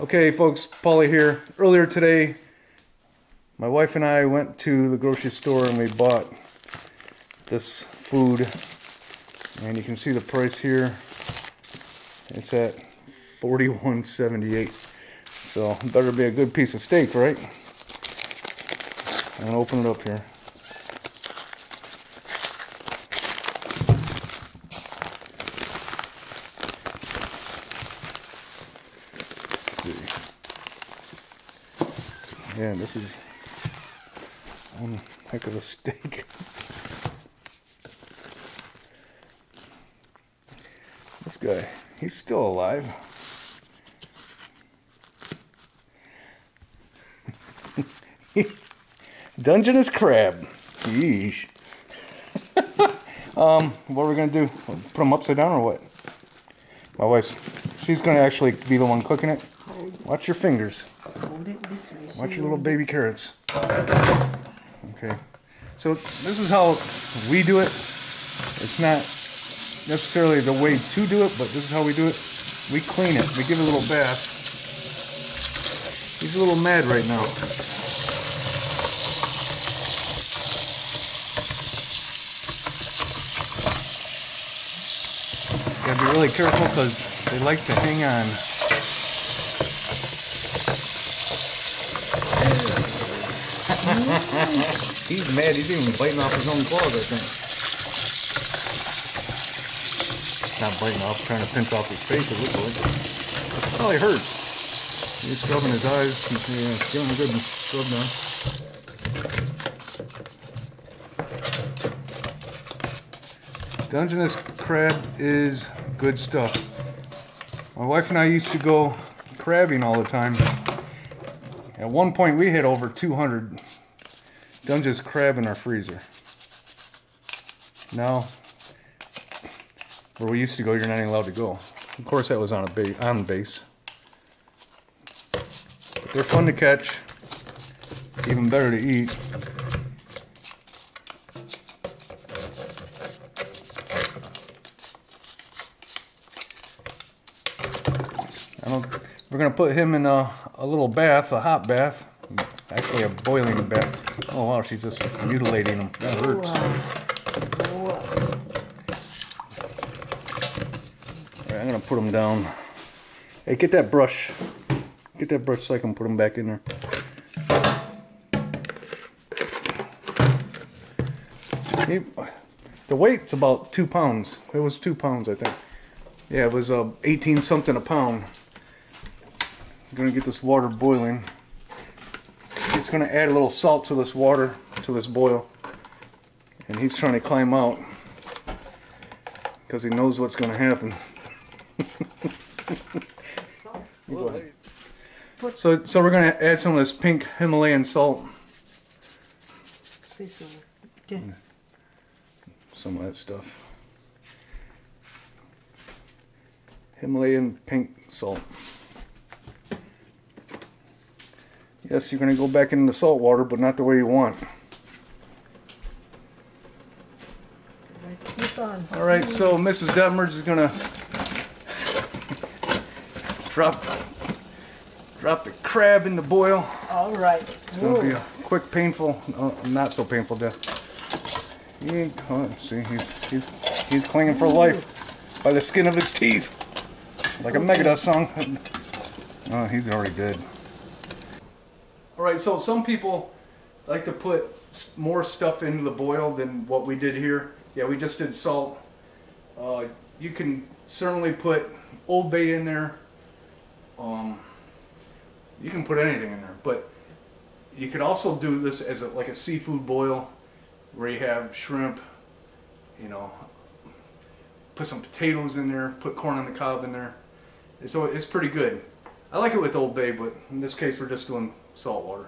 Okay, folks, Paulie here. Earlier today, my wife and I went to the grocery store and we bought this food. And you can see the price here. It's at $41.78. So, it better be a good piece of steak, right? I'm gonna open it up here. Yeah, this is one heck of a steak. This guy, he's still alive. Dungeness Crab. Yeesh. What are we gonna do? Put them upside down or what? My wife's, she's gonna actually be the one cooking it. Watch your fingers. Hold it this way. Watch your little baby carrots. Okay. So this is how we do it. It's not necessarily the way to do it, but this is how we do it. We clean it. We give it a little bath. He's a little mad right now. Gotta be really careful because they like to hang on. He's mad. He's even biting off his own claws, I think. Not biting off, trying to pinch off his face, it looks like. It probably hurts. He's scrubbing his eyes. He's giving a good scrub now. Dungeness crab is good stuff. My wife and I used to go crabbing all the time. At one point we had over 200 Dungeness crab in our freezer. Now, where we used to go, you're not even allowed to go. Of course, that was on base. But they're fun to catch, even better to eat. We're gonna put him in a little bath, a hot bath, actually a boiling bath. Oh wow, she's just mutilating him. That hurts. Alright, I'm gonna put him down. Hey, get that brush. Get that brush so I can put him back in there. The weight's about 2 pounds. It was 2 pounds, I think. Yeah, it was 18 something a pound. I'm gonna get this water boiling. He's gonna add a little salt to this water, to this boil. And he's trying to climb out because he knows what's gonna happen. So we're gonna add some of this pink Himalayan salt. Say so. Okay. Some of that stuff. Himalayan pink salt. Yes, you're going to go back into the salt water, but not the way you want. Alright, so Mrs. Detmers is going to drop the crab in the boil. Alright. It's going to be a quick, painful, not so painful death. See, he's clinging for life by the skin of his teeth. Like a Megadeth song. Oh, he's already dead. Alright, so some people like to put more stuff into the boil than what we did here. Yeah, we just did salt. You can certainly put Old Bay in there. You can put anything in there, but you could also do this as like a seafood boil where you have shrimp, you know, put some potatoes in there, put corn on the cob in there. So it's pretty good. I like it with Old Bay, but in this case we're just doing salt water.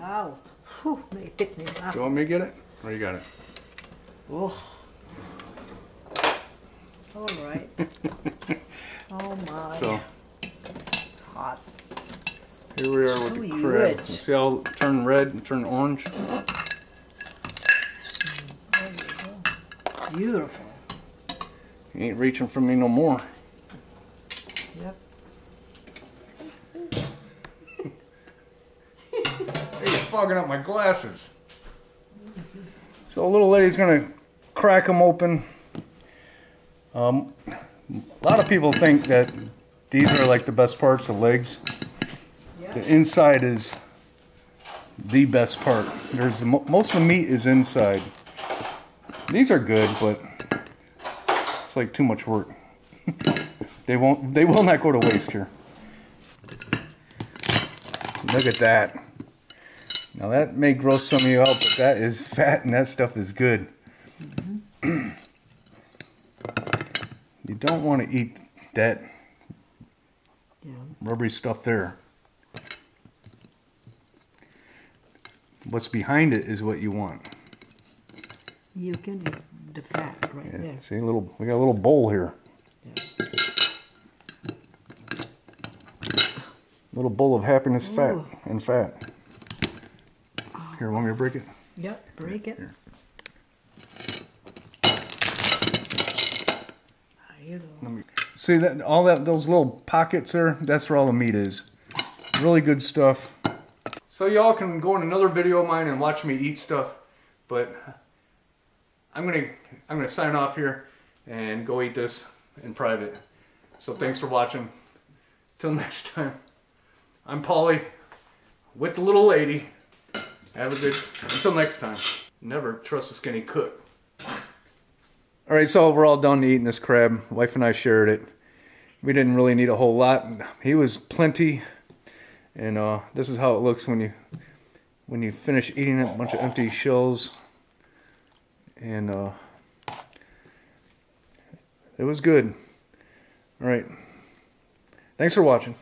Wow. Whew, may hit me. Do you want me to get it? Or you got it? Oh. All right. Oh my. So It's hot. here we are with the crab. You see how it turned red and turned orange? There you go. Beautiful. You ain't reaching for me no more. Yep. Hey, you're fogging up my glasses. So a little lady's gonna crack them open. A lot of people think that these are like the best parts of legs. Yep. The inside is the best part. There's most of the meat is inside. These are good, but it's like too much work. They will not go to waste here. Look at that. Now that may gross some of you out, but that is fat and that stuff is good. Mm-hmm. You don't want to eat that rubbery stuff there. What's behind it is what you want. You can eat the fat right there. See, we got a little bowl here. Yeah. Little bowl of happiness, Ooh. fat. Here, want me to break it? Yep, break it. Here. There you go. See that those little pockets there? That's where all the meat is. Really good stuff. So y'all can go in another video of mine and watch me eat stuff, but I'm gonna sign off here and go eat this in private. So thanks for watching. Till next time. I'm Paulie with the little lady. Have a good, until next time. Never trust a skinny cook. Alright, so we're all done eating this crab. Wife and I shared it. We didn't really need a whole lot. He was plenty. And this is how it looks when you finish eating it. A bunch of empty shells. And it was good. Alright. Thanks for watching.